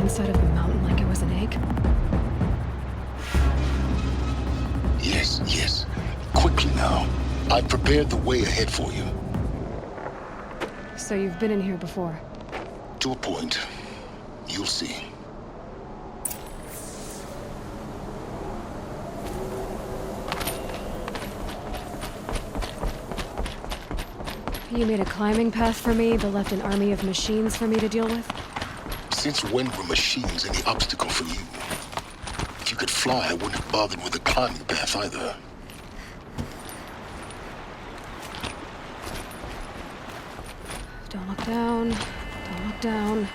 inside of the mountain like it was an egg? Yes, yes. Quickly now. I've prepared the way ahead for you. So you've been in here before? To a point. You'll see. You made a climbing path for me, but left an army of machines for me to deal with? Since when were machines any obstacle for you? If you could fly, I wouldn't have bothered with the climbing path either. Don't look down. Don't look down.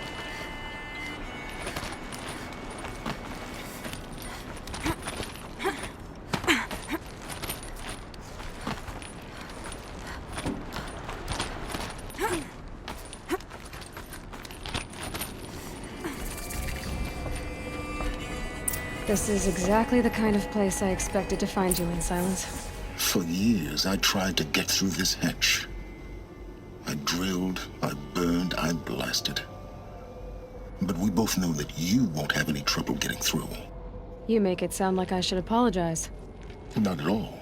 This is exactly the kind of place I expected to find you in, Silence. For years, I tried to get through this hatch. I drilled, I burned, I blasted. But we both know that you won't have any trouble getting through. You make it sound like I should apologize. Not at all.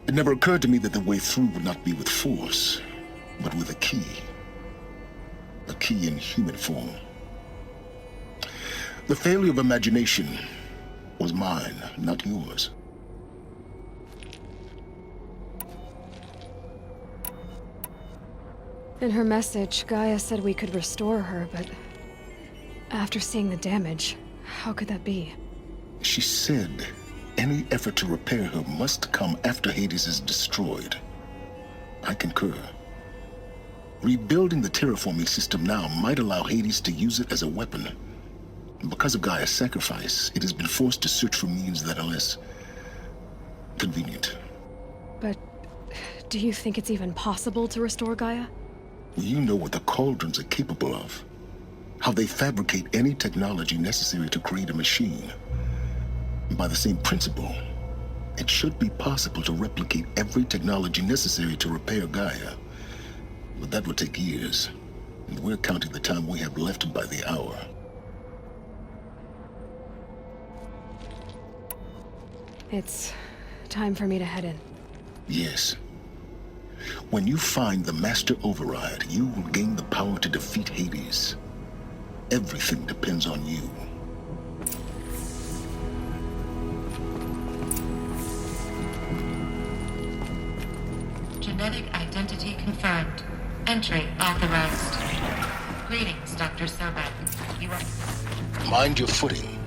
It never occurred to me that the way through would not be with force, but with a key. A key in human form. The failure of imagination was mine, not yours. In her message, Gaia said we could restore her, but after seeing the damage, how could that be? She said any effort to repair her must come after Hades is destroyed. I concur. Rebuilding the terraforming system now might allow Hades to use it as a weapon. Because of Gaia's sacrifice, it has been forced to search for means that are less convenient. But do you think it's even possible to restore Gaia? You know what the Cauldrons are capable of. How they fabricate any technology necessary to create a machine. By the same principle, it should be possible to replicate every technology necessary to repair Gaia. But that would take years, and we're counting the time we have left by the hour. It's time for me to head in. Yes. When you find the Master Override, you will gain the power to defeat Hades. Everything depends on you. Genetic identity confirmed. Entry authorized. Greetings, Dr. Sobek. You are... Mind your footing.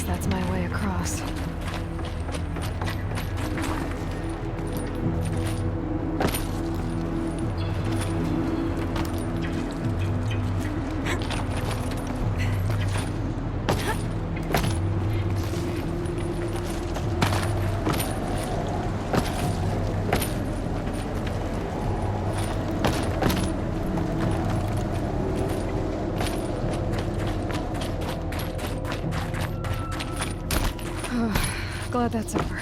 That's my way across. Glad that's over.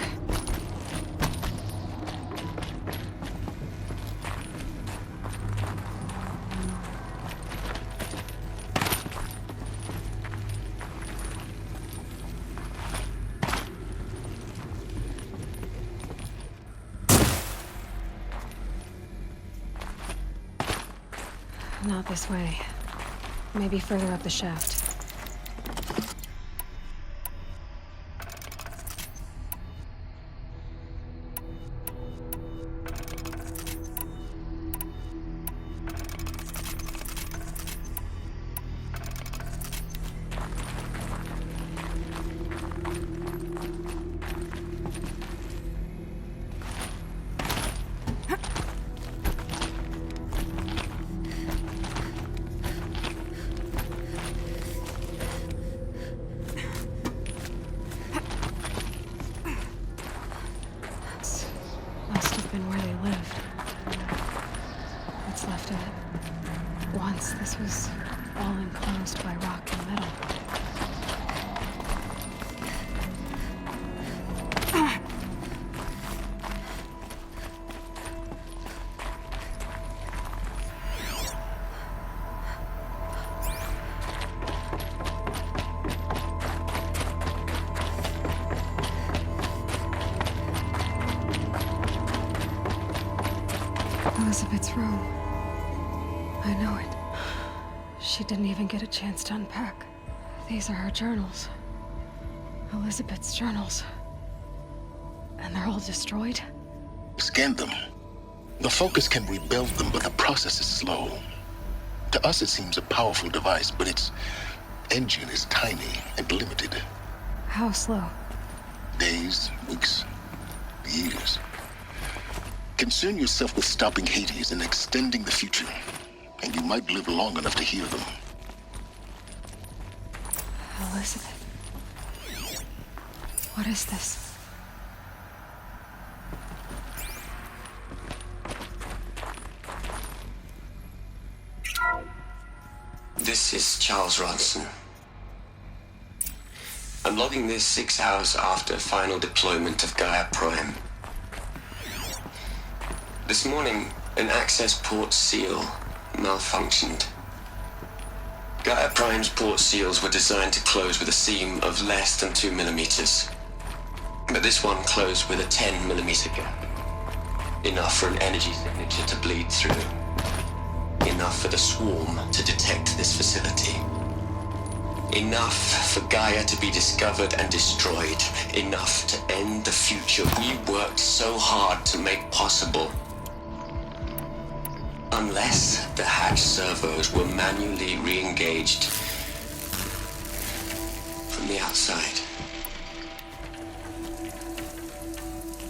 Not this way. Maybe further up the shaft. This was all enclosed by rock and metal. Elizabeth's room. I know it. She didn't even get a chance to unpack. These are her journals. Elizabeth's journals. And they're all destroyed? Scan them. The Focus can rebuild them, but the process is slow. To us, it seems a powerful device, but its engine is tiny and limited. How slow? Days, weeks, years. Concern yourself with stopping Hades and extending the future, and you might live long enough to hear them. Elizabeth. What is this? This is Charles Ronson. I'm logging this 6 hours after final deployment of Gaia Prime. This morning, an access port seal malfunctioned. Gaia Prime's port seals were designed to close with a seam of less than 2 millimeters. But this one closed with a 10 millimeter gap. Enough for an energy signature to bleed through. Enough for the swarm to detect this facility. Enough for Gaia to be discovered and destroyed. Enough to end the future we worked so hard to make possible. Unless the hatch servos were manually re-engaged from the outside.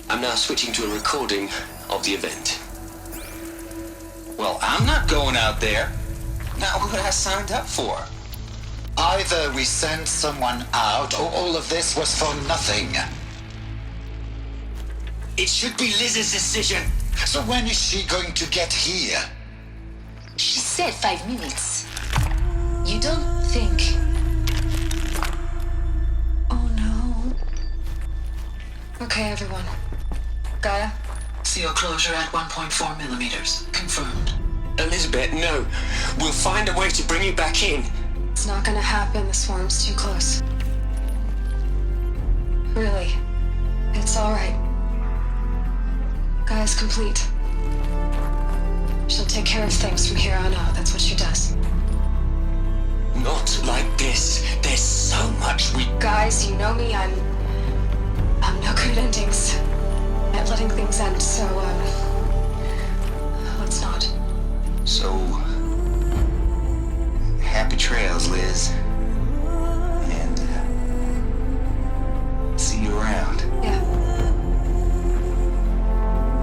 I'm now switching to a recording of the event. Well, I'm not going out there. Not what I signed up for. Either we send someone out, or all of this was for nothing. It should be Liz's decision. So when is she going to get here? She said 5 minutes. You don't think... Oh no. Okay, everyone. Gaia? Seal closure at 1.4 millimeters. Confirmed. Elizabeth, no. We'll find a way to bring you back in. It's not gonna happen. The swarm's too close. Really. It's alright. Gaia's complete. She'll take care of things from here on out. That's what she does. Not like this. There's so much we... Guys, you know me. I'm no good at endings. At letting things end, so, let's not. So... happy trails, Liz. And, see you around. Yeah.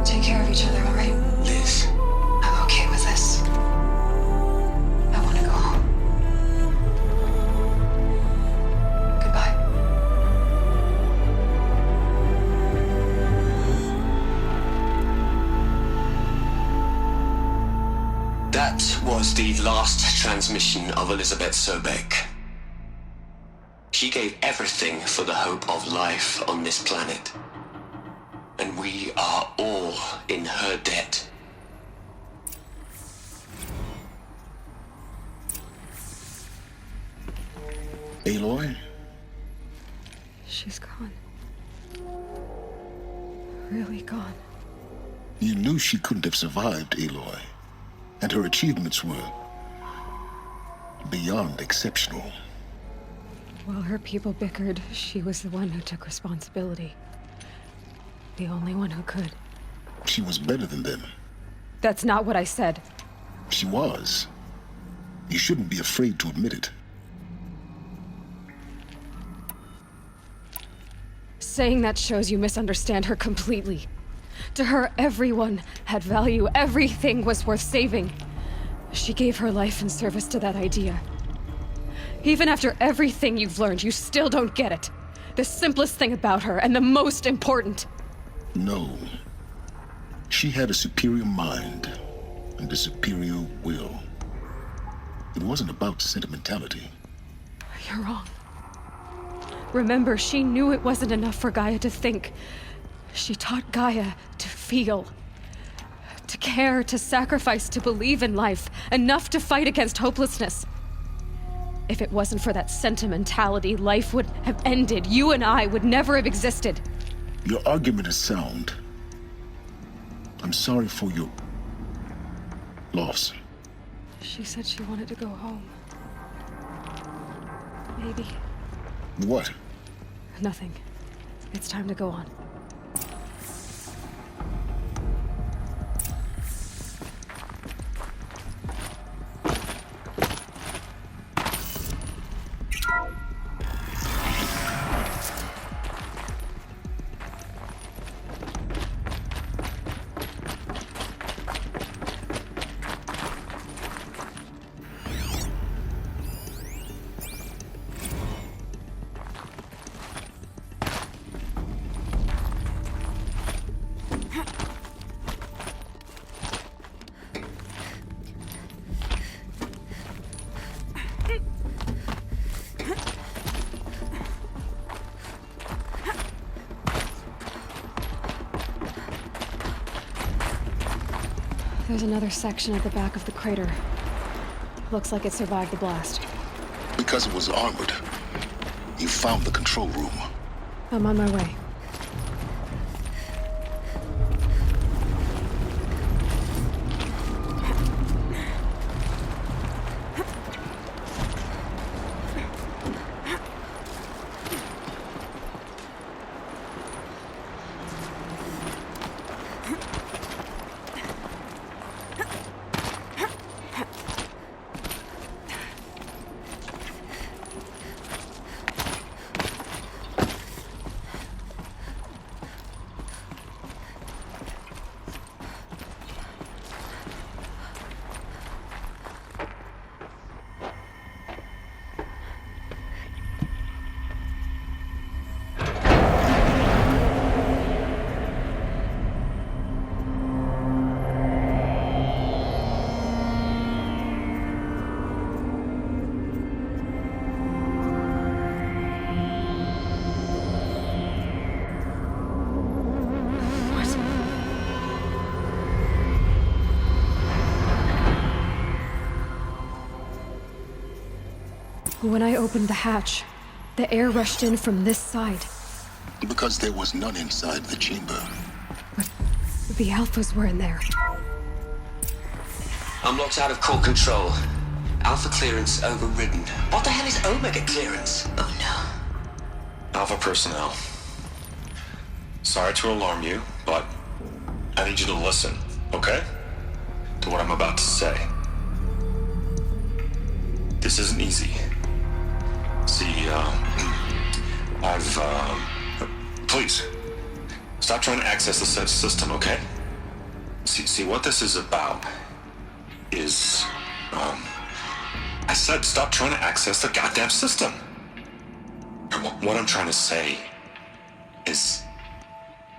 Take care of each other, alright? Liz. I'm okay with this. I want to go home. Goodbye. That was the last transmission of Elizabeth Sobek. She gave everything for the hope of life on this planet. And we are all in her debt. Aloy? She's gone. Really gone. You knew she couldn't have survived, Aloy. And her achievements were beyond exceptional. While her people bickered, she was the one who took responsibility. The only one who could. She was better than them. That's not what I said. She was. You shouldn't be afraid to admit it. Saying that shows you misunderstand her completely. To her, everyone had value. Everything was worth saving. She gave her life in service to that idea. Even after everything you've learned, you still don't get it. The simplest thing about her, and the most important. No. She had a superior mind and a superior will. It wasn't about sentimentality. You're wrong. Remember, she knew it wasn't enough for Gaia to think. She taught Gaia to feel. To care, to sacrifice, to believe in life. Enough to fight against hopelessness. If it wasn't for that sentimentality, life would have ended. You and I would never have existed. Your argument is sound. I'm sorry for your loss. She said she wanted to go home. Maybe. What? Nothing. It's time to go on. There's another section at the back of the crater. Looks like it survived the blast. Because it was armored. You found the control room. I'm on my way. When I opened the hatch, the air rushed in from this side. Because there was none inside the chamber. But the Alphas were in there. I'm locked out of core control. Alpha clearance overridden. What the hell is Omega clearance? Oh no. Alpha personnel. Sorry to alarm you, but I need you to listen, okay? To what I'm about to say. This isn't easy. See, please, stop trying to access the system, okay? See, what this is about is, I said stop trying to access the goddamn system. And what I'm trying to say is,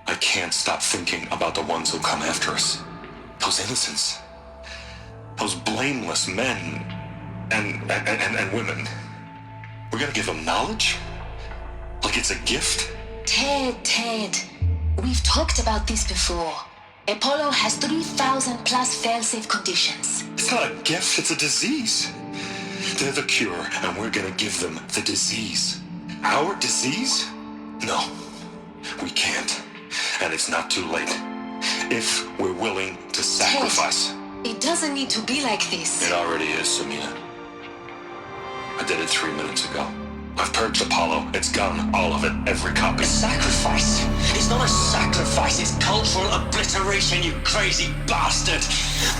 I can't stop thinking about the ones who come after us. Those innocents. Those blameless men and women. We're gonna give them knowledge? Like it's a gift? Ted. We've talked about this before. Apollo has 3,000 plus fail-safe conditions. It's not a gift, it's a disease. They're the cure, and we're gonna give them the disease. Our disease? No, we can't. And it's not too late. If we're willing to sacrifice. Ted, it doesn't need to be like this. It already is, Samina. I did it 3 minutes ago. I've purged Apollo. It's gone. All of it. Every copy. Sacrifice? It's not a sacrifice, it's cultural obliteration, you crazy bastard!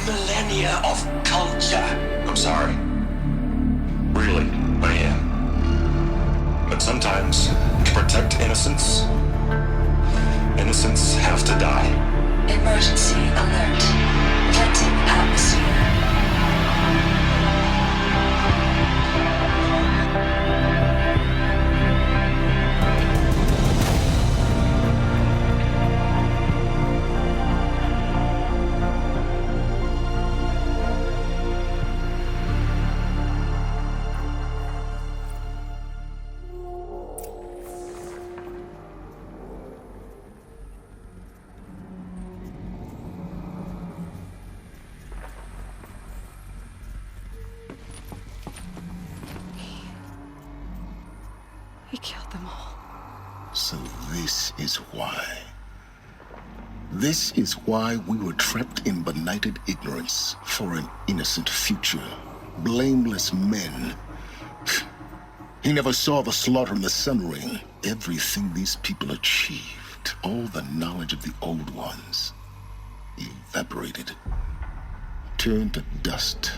Millennia of culture! I'm sorry. Really, I am. But sometimes, to protect innocence, innocents have to die. Emergency alert. Detecting atmosphere. killed them all. So this is why. This is why we were trapped in benighted ignorance for an innocent future. Blameless men. He never saw the slaughter in the Sun Ring. Everything these people achieved, all the knowledge of the old ones, evaporated, turned to dust,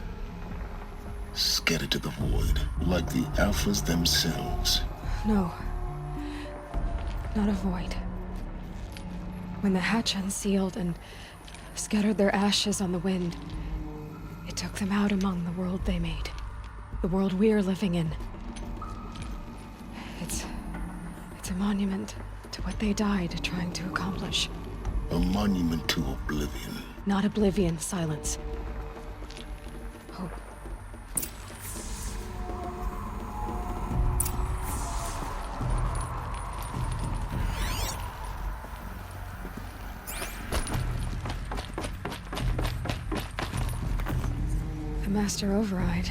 scattered to the void, like the Alphas themselves. No. Not a void. When the hatch unsealed and scattered their ashes on the wind, it took them out among the world they made. The world we're living in. It's a monument to what they died trying to accomplish. A monument to oblivion. Not oblivion, silence. Hope. The Master Override.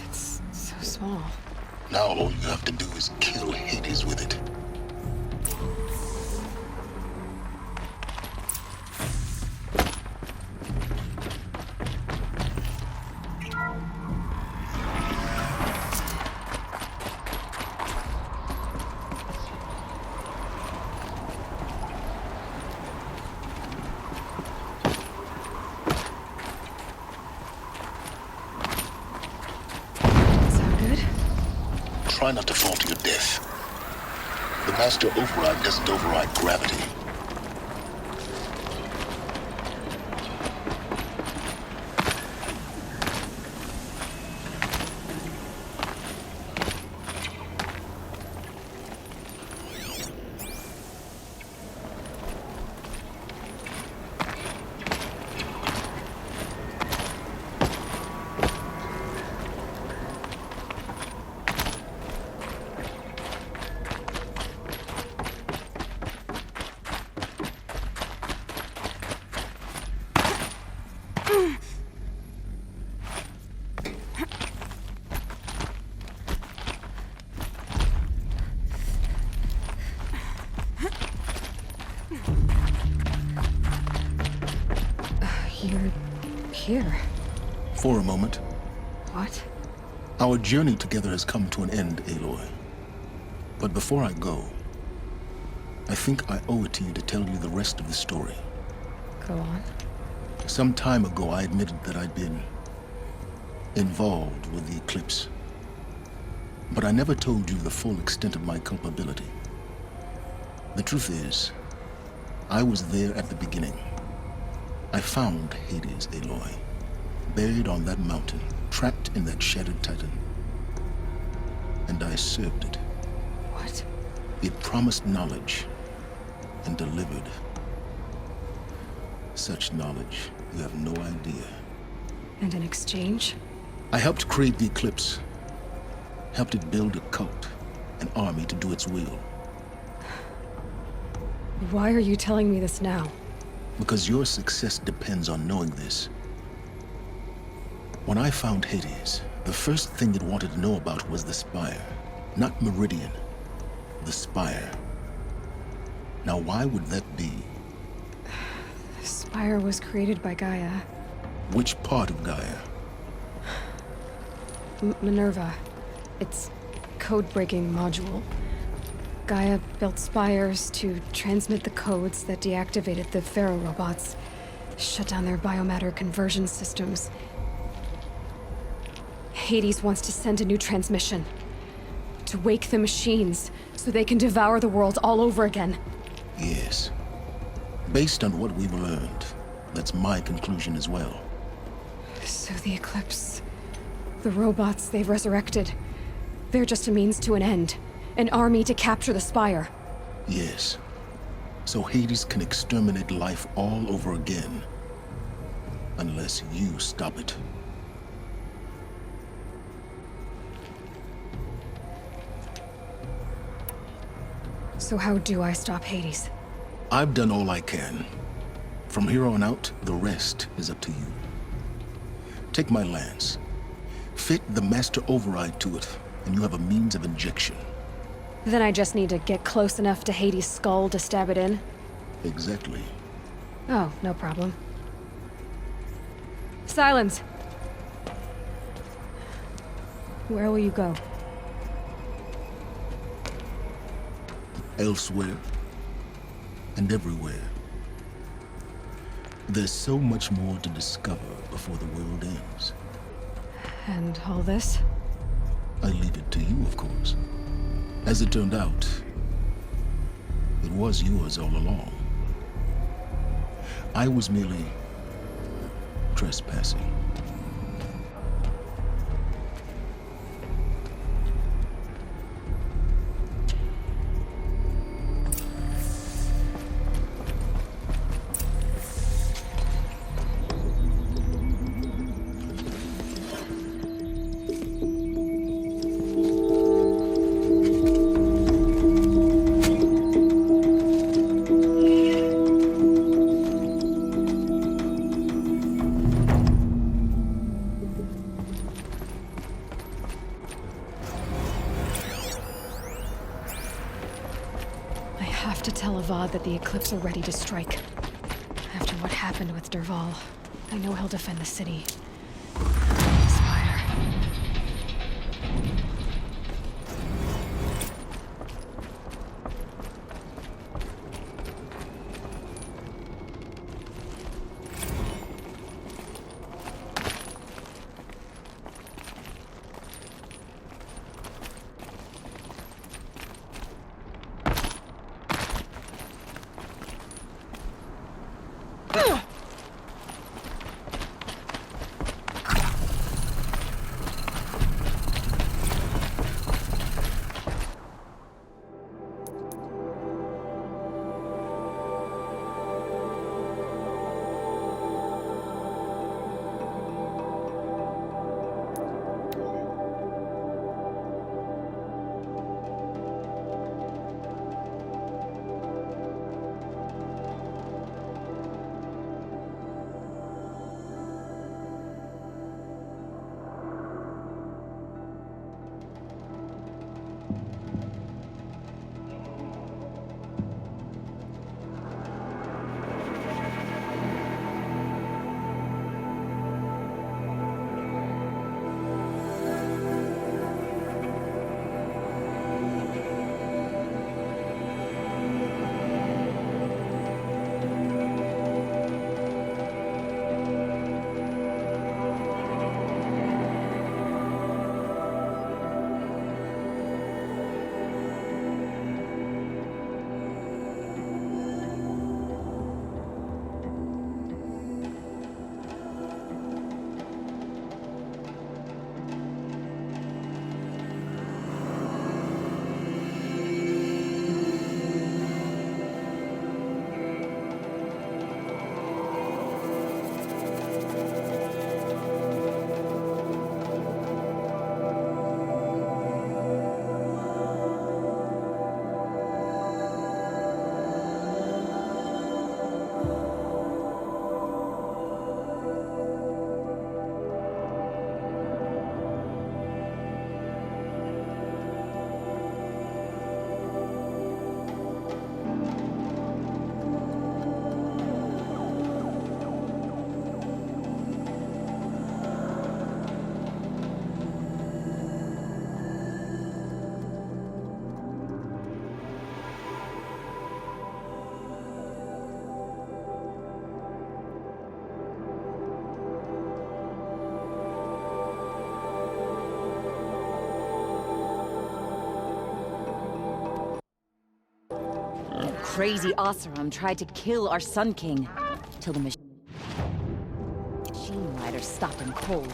It's so small. Now all you have to do is kill Hades with it. Sound good? Try not to fall to your death. The Master Override doesn't override gravity. You're here. For a moment, What? our journey together has come to an end, Aloy. But before I go, I think I owe it to you to tell you the rest of the story. Go on. Some time ago, I admitted that I'd been involved with the eclipse. But I never told you the full extent of my culpability. The truth is, I was there at the beginning. I found Hades, Aloy, buried on that mountain, trapped in that shattered titan. And I served it. What? It promised knowledge and delivered. Such knowledge, you have no idea. And in exchange? I helped create the eclipse. Helped it build a cult, an army to do its will. Why are you telling me this now? Because your success depends on knowing this. When I found Hades, the first thing it wanted to know about was the Spire. Not Meridian. The Spire. Now why would that be? The Spire was created by Gaia. Which part of Gaia? Minerva. Its code-breaking module. Gaia built spires to transmit the codes that deactivated the Pharaoh robots, shut down their biomatter conversion systems. Hades wants to send a new transmission. To wake the machines, so they can devour the world all over again. Yes. Based on what we've learned, that's my conclusion as well. So the Eclipse... the robots they've resurrected... they're just a means to an end. An army to capture the Spire. Yes. So Hades can exterminate life all over again. Unless you stop it. So how do I stop Hades? I've done all I can. From here on out, the rest is up to you. Take my lance. Fit the Master Override to it, and you have a means of injection. Then I just need to get close enough to Hades' skull to stab it in? Exactly. Oh, no problem. Silence! Where will you go? Elsewhere and everywhere. There's so much more to discover before the world ends. And all this? I leave it to you, of course. As it turned out, it was yours all along. I was merely trespassing. I have to tell Avad that the Eclipse are ready to strike. After what happened with Derval, I know he'll defend the city. The Spire. Crazy Oseram tried to kill our Sun King, till the machine rider stopped him cold.